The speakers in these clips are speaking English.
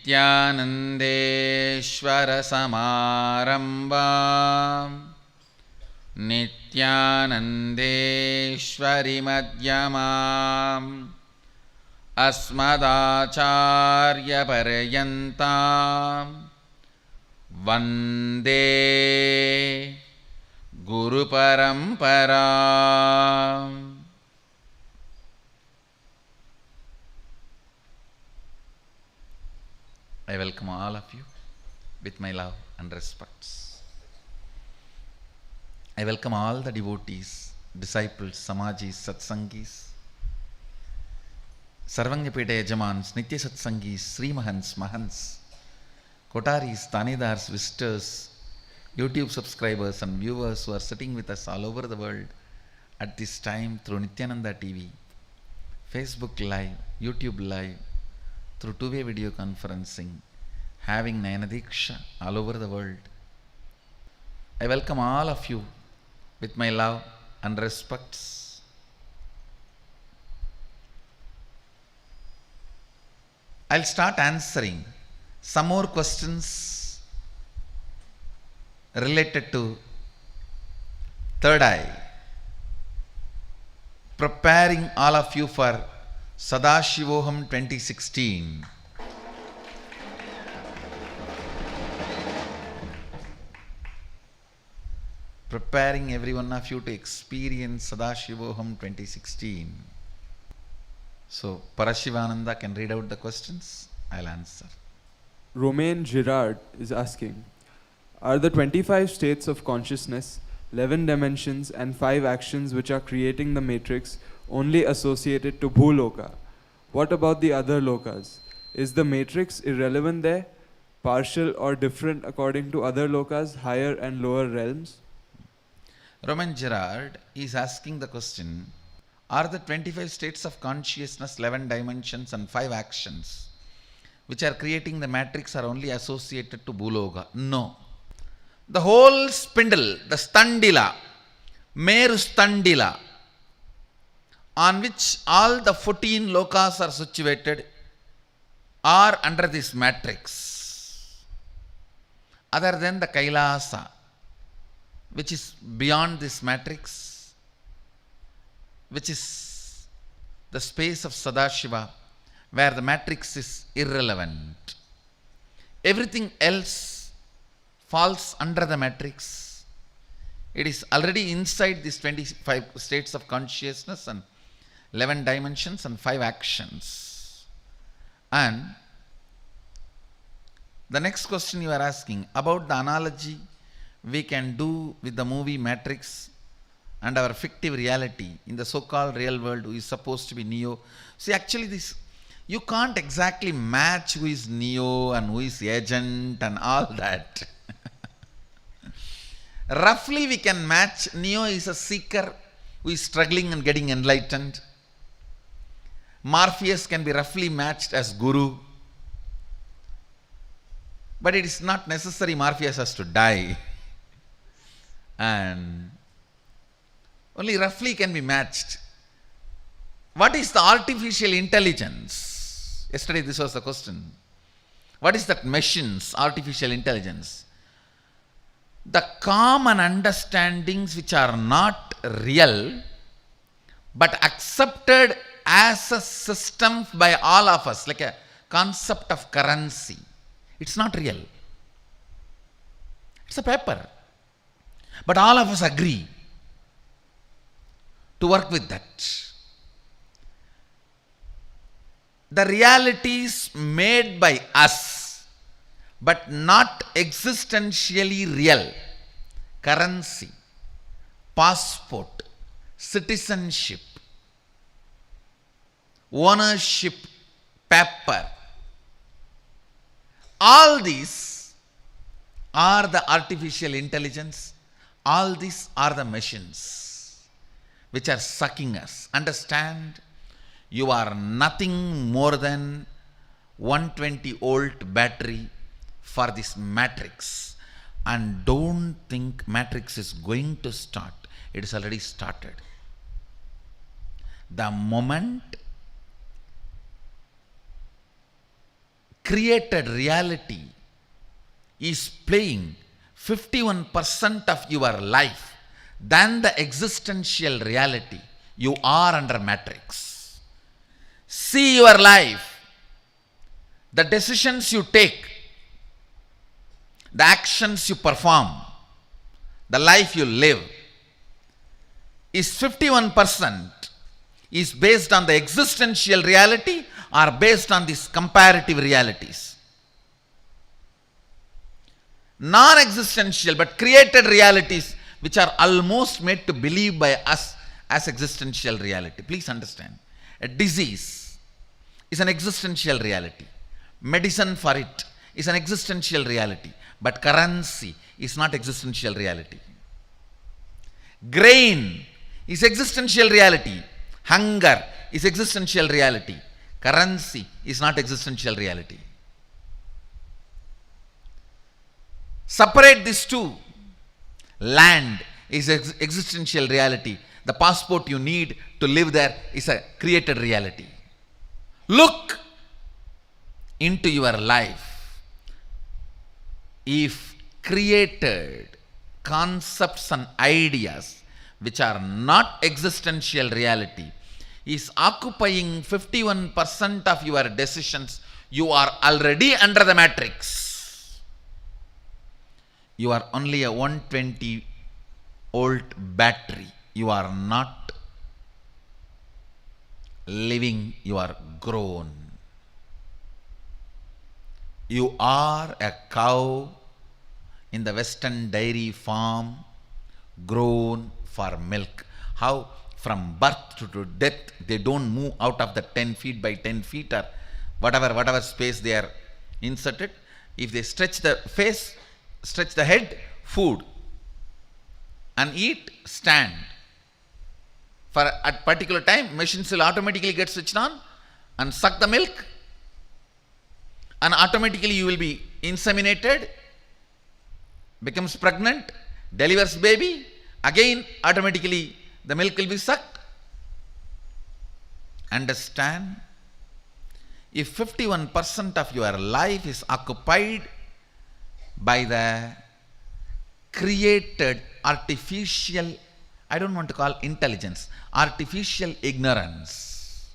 नित्यानन्देश्वरसमारम्भां नित्यानन्देश्वरिमध्यमाम् अस्मदाचार्यपर्यन्तां वन्दे गुरुपरम्पराम्. I welcome all of you with my love and respects. I welcome all the devotees, disciples, samajis, satsangis, Sarvangapeta Yajamans, Nitya Satsangis, Sri Mahans, Mahans, Kotaris, Tanedars, visitors, YouTube subscribers and viewers who are sitting with us all over the world at this time through Nityananda TV, Facebook Live, YouTube Live, through two-way video conferencing, having Nayanadiksha all over the world. I welcome all of you with my love and respects. I'll start answering some more questions related to third eye, preparing all of you for Sadashivoham 2016. Preparing every one of you to experience Sadashivoham 2016. So, Parashivananda can read out the questions. I'll answer. Romain Girard is asking, are the 25 states of consciousness, 11 dimensions and 5 actions which are creating the matrix only associated to Bhuloka? What about the other lokas? Is the matrix irrelevant there, partial or different according to other lokas, higher and lower realms? Romain Girard is asking the question, are the 25 states of consciousness, 11 dimensions and 5 actions which are creating the matrix are only associated to Bhuloka? No. The whole spindle, the standila, Meru standila, on which all the 14 lokas are situated, are under this matrix. Other than the Kailasa, which is beyond this matrix, which is the space of Sadashiva, where the matrix is irrelevant. Everything else falls under the matrix. It is already inside these 25 states of consciousness and 11 dimensions and 5 actions. And the next question you are asking about the analogy we can do with the movie Matrix and our fictive reality in the so-called real world who is supposed to be Neo. See, actually this, you can't exactly match who is Neo and who is Agent and all that. Roughly we can match. Neo is a seeker who is struggling and getting enlightened. Morpheus can be roughly matched as Guru. But it is not necessary Morpheus has to die. And only roughly can be matched. What is the artificial intelligence? Yesterday this was the question. What is that machine's artificial intelligence? The common understandings which are not real but accepted as a system by all of us, like a concept of currency. It's not real. It's a paper. But all of us agree to work with that. The realities made by us, but not existentially real. Currency, passport, citizenship, ownership, paper. All these are the artificial intelligence. All these are the machines which are sucking us. Understand, you are nothing more than 120-volt battery for this matrix. And don't think matrix is going to start. It is already started. The moment created reality is playing 51% of your life than the existential reality, you are under matrix. See your life, the decisions you take, the actions you perform, the life you live is 51% is based on the existential reality or based on these comparative realities. Non-existential but created realities which are almost made to believe by us as existential reality. Please understand, a disease is an existential reality. Medicine for it is an existential reality. But currency is not existential reality. Grain is existential reality. Hunger is existential reality. Currency is not existential reality. Separate these two. Land is existential reality. The passport you need to live there is a created reality. Look into your life. If created concepts and ideas which are not existential reality is occupying 51% of your decisions, you are already under the matrix. You are only a 120-volt battery. You are not living, you are grown. You are a cow in the Western dairy farm, grown for milk. How from birth to death they don't move out of the 10 feet by 10 feet or whatever space they are inserted. If they stretch the face, stretch the head, food, and eat, stand. For a particular time, machines will automatically get switched on and suck the milk, and automatically you will be inseminated, becomes pregnant, delivers baby, again automatically the milk will be sucked. Understand? If 51% of your life is occupied by the created artificial, I don't want to call intelligence, artificial ignorance,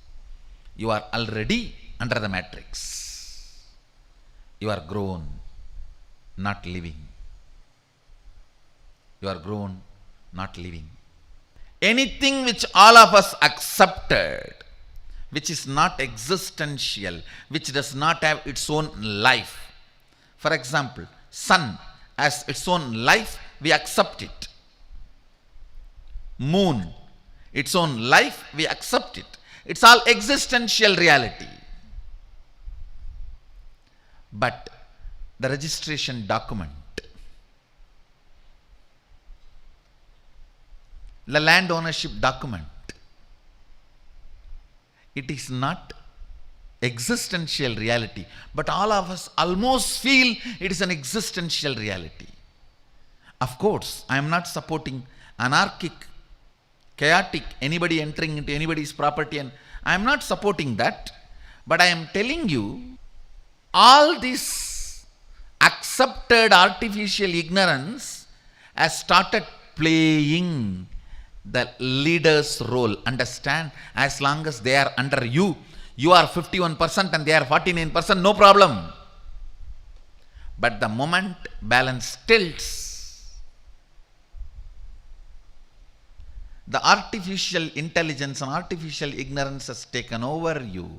you are already under the matrix. You are grown, not living. You are grown, not living. Anything which all of us accepted, which is not existential, which does not have its own life. For example, sun has its own life, we accept it. Moon, its own life, we accept it. It's all existential reality. But the registration document, the land ownership document, it is not existential reality, but all of us almost feel it is an existential reality. Of course, I am not supporting anarchic, chaotic, anybody entering into anybody's property, and I am not supporting that, but I am telling you, all this accepted artificial ignorance has started playing the leader's role. Understand? As long as they are under you, you are 51% and they are 49%, no problem. But the moment balance tilts, the artificial intelligence and artificial ignorance has taken over you.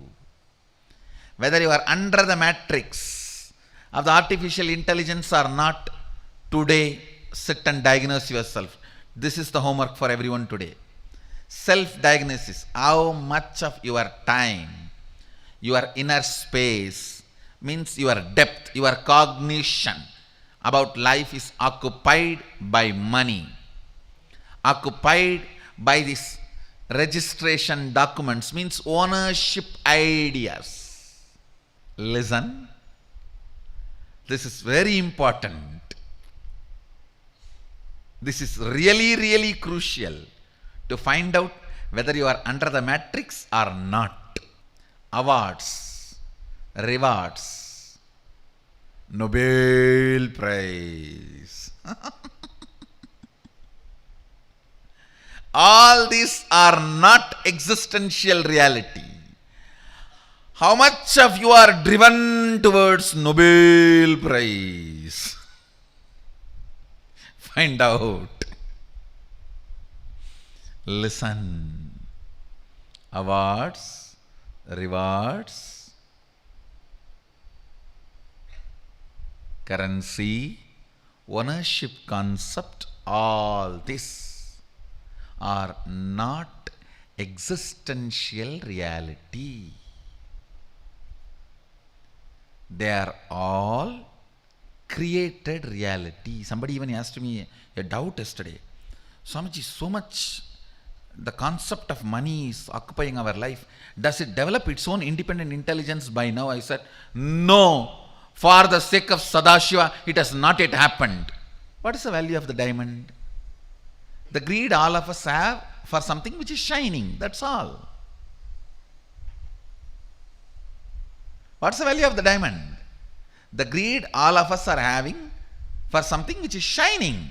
Whether you are under the matrix of the artificial intelligence or not, today sit and diagnose yourself. This is the homework for everyone today. Self-diagnosis. How much of your time, your inner space, means your depth, your cognition about life is occupied by money, occupied by these registration documents, means ownership ideas. Listen, this is very important. This is really, really crucial to find out whether you are under the matrix or not. Awards, rewards, Nobel Prize. All these are not existential reality. How much of you are driven towards Nobel Prize? Find out. Listen. Awards, rewards, currency, ownership concept, all this are not existential reality. They are all created reality. Somebody even asked me a doubt yesterday. Swamiji, so much the concept of money is occupying our life. Does it develop its own independent intelligence by now? I said, no. For the sake of Sadashiva, it has not yet happened. What is the value of the diamond? The greed all of us have for something which is shining. That's all. What's the value of the diamond? The greed all of us are having for something which is shining.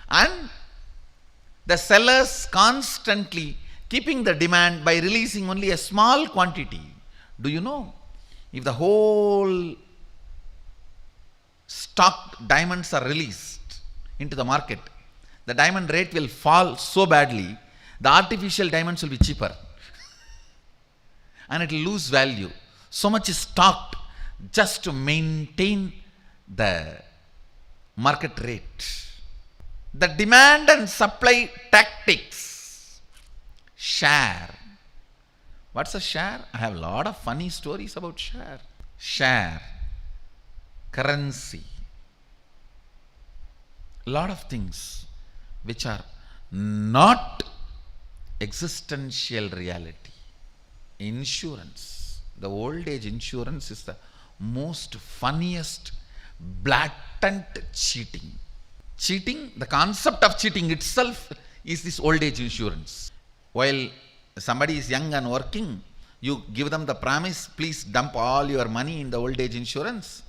And the sellers constantly keeping the demand by releasing only a small quantity. Do you know, if the whole stocked diamonds are released into the market, the diamond rate will fall so badly, the artificial diamonds will be cheaper. And it will lose value. So much is stocked just to maintain the market rate. The demand and supply tactics. Share. What's a share? I have a lot of funny stories about share. Share. Currency. A lot of things which are not existential reality. Insurance. The old age insurance is the most funniest, blatant cheating. Cheating, the concept of cheating itself is this old age insurance. While somebody is young and working, you give them the promise, please dump all your money in the old age insurance,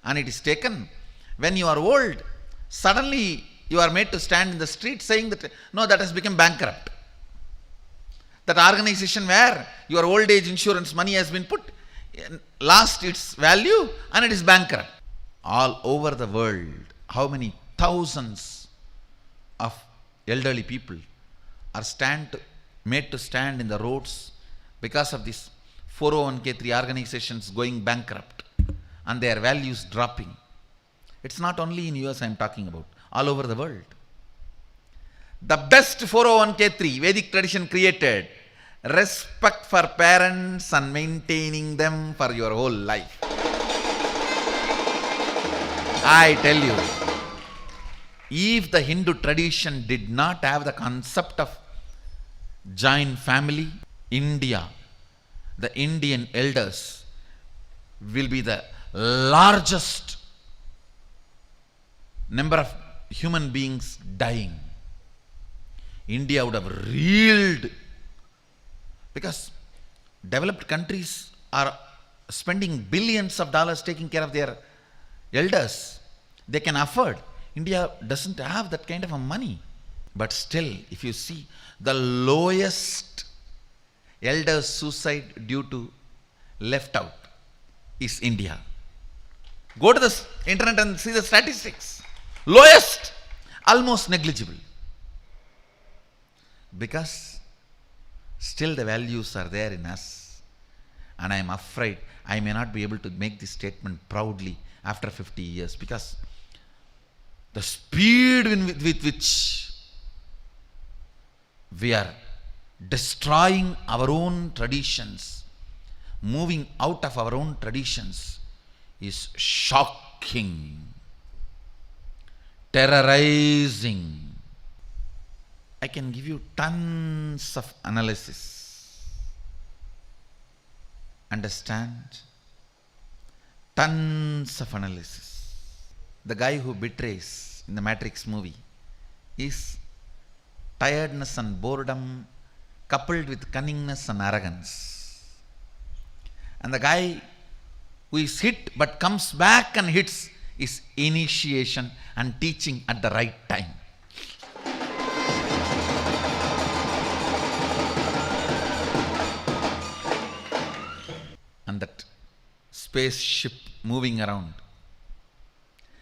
and it is taken. When you are old, suddenly you are made to stand in the street saying that, no, that has become bankrupt. That organization where your old age insurance money has been put, lost its value and it is bankrupt. All over the world, how many thousands of elderly people are made to stand in the roads because of this 401k3 organizations going bankrupt and their values dropping. It's not only in US I am talking about, all over the world. The best 401k3 Vedic tradition created, respect for parents and maintaining them for your whole life. I tell you, if the Hindu tradition did not have the concept of joint family, India, the Indian elders will be the largest number of human beings dying. India would have reeled, because developed countries are spending billions of dollars taking care of their elders. They can afford. India doesn't have that kind of a money. But still, if you see, the lowest elder suicide due to left out is India. Go to the internet and see the statistics. Lowest, almost negligible. Because still the values are there in us. And I am afraid I may not be able to make this statement proudly after 50 years, because the speed with which we are destroying our own traditions, moving out of our own traditions, is shocking, terrorizing. I can give you tons of analysis. Understand? Tons of analysis. The guy who betrays in the Matrix movie is tiredness and boredom coupled with cunningness and arrogance. And the guy who is hit but comes back and hits is initiation and teaching at the right time. And that spaceship moving around,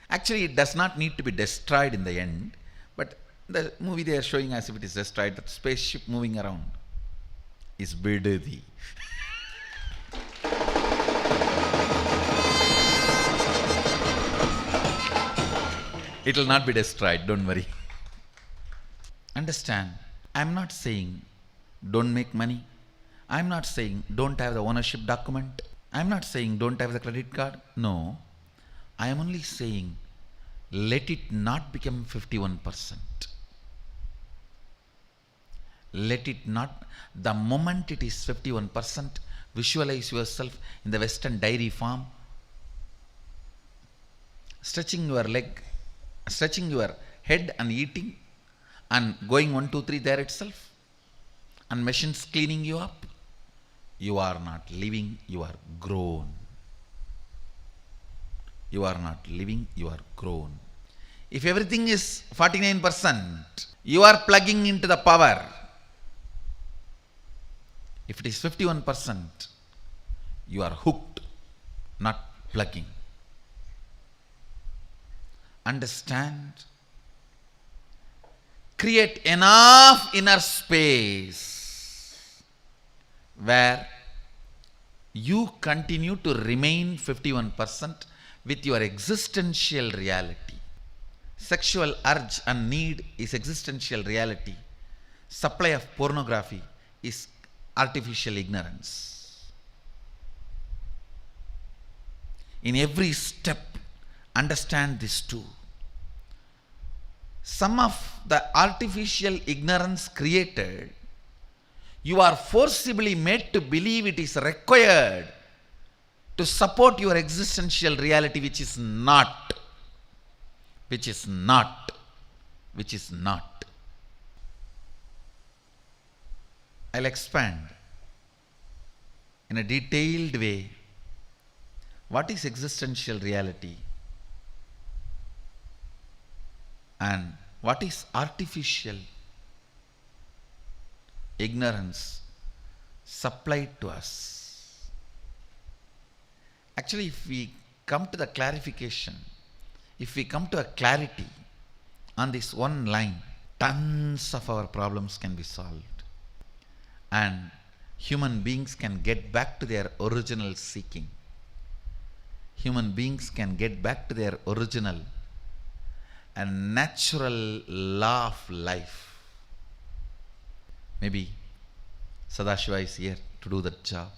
actually it does not need to be destroyed in the end, but the movie they are showing as if it is destroyed, that spaceship moving around is Bidadi. It will not be destroyed, don't worry. Understand, I am not saying don't make money. I am not saying don't have the ownership document. I am not saying don't have the credit card. No. I am only saying let it not become 51%. Let it not, the moment it is 51%, visualize yourself in the Western dairy farm, stretching your leg, stretching your head and eating, and going 1, 2, 3 there itself, and machines cleaning you up. You are not living, you are grown. You are not living, you are grown. If everything is 49%, you are plugging into the power. If it is 51%, you are hooked, not plugging. Understand? Create enough inner space where you continue to remain 51% with your existential reality. Sexual urge and need is existential reality. Supply of pornography is artificial ignorance. In every step, understand this too. Some of the artificial ignorance created, you are forcibly made to believe it is required to support your existential reality, which is not. Which is not. Which is not. I'll expand in a detailed way. What is existential reality? And what is artificial ignorance supplied to us? Actually, if we come to the clarification, if we come to a clarity on this one line, tons of our problems can be solved. And human beings can get back to their original seeking. Human beings can get back to their original and natural law of life. Maybe Sadashiva is here to do that job.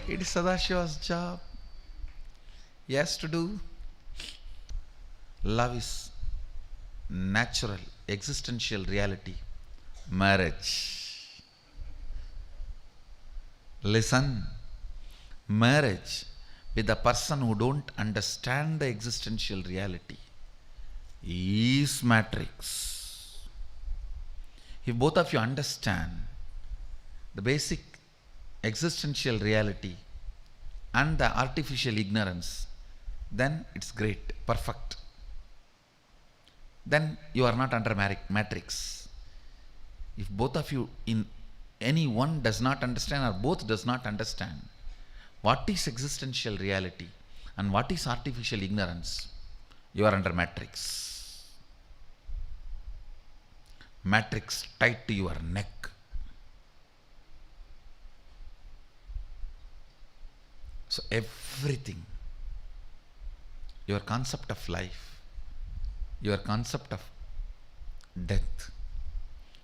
It is Sadashiva's job. He has to do. Love is natural, existential reality. Marriage. Listen. Marriage with a person who don't understand the existential reality is matrix. If both of you understand the basic existential reality and the artificial ignorance, then it's great, perfect. Then you are not under matrix. If both of you, in any one does not understand or both does not understand what is existential reality and what is artificial ignorance, you are under matrix. Matrix tied to your neck. So everything, your concept of life, your concept of death,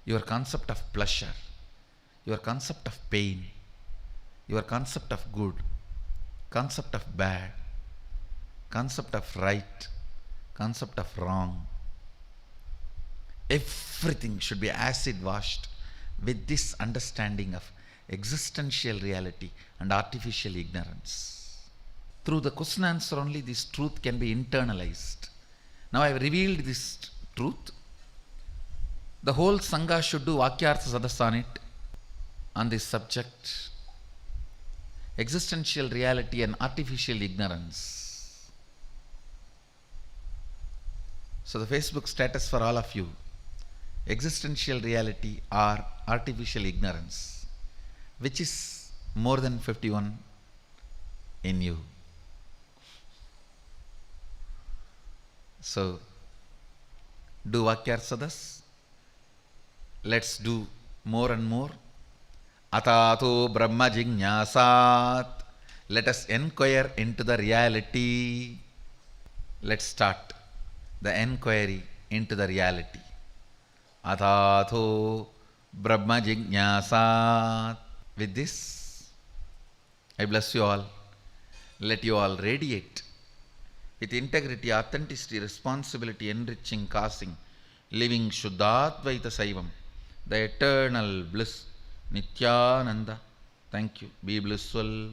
your concept of pleasure, your concept of pain, your concept of good, concept of bad, concept of right, concept of wrong, everything should be acid washed with this understanding of existential reality and artificial ignorance. Through the question answer only this truth can be internalized. Now I have revealed this truth. The whole Sangha should do Vakyartha Sadas on it, on this subject. Existential reality and artificial ignorance. So the Facebook status for all of you, existential reality or artificial ignorance, which is more than 51 in you? So do Vakyarsadas. Let's do more and more. Atato Brahma Jignasat. Let us inquire into the reality. Let's start the enquiry into the reality. Atato Brahma Jignasat. With this, I bless you all. Let you all radiate with integrity, authenticity, responsibility, enriching, causing, living Shuddhadvaita Saivam, the eternal bliss, Nityananda. Thank you. Be blissful.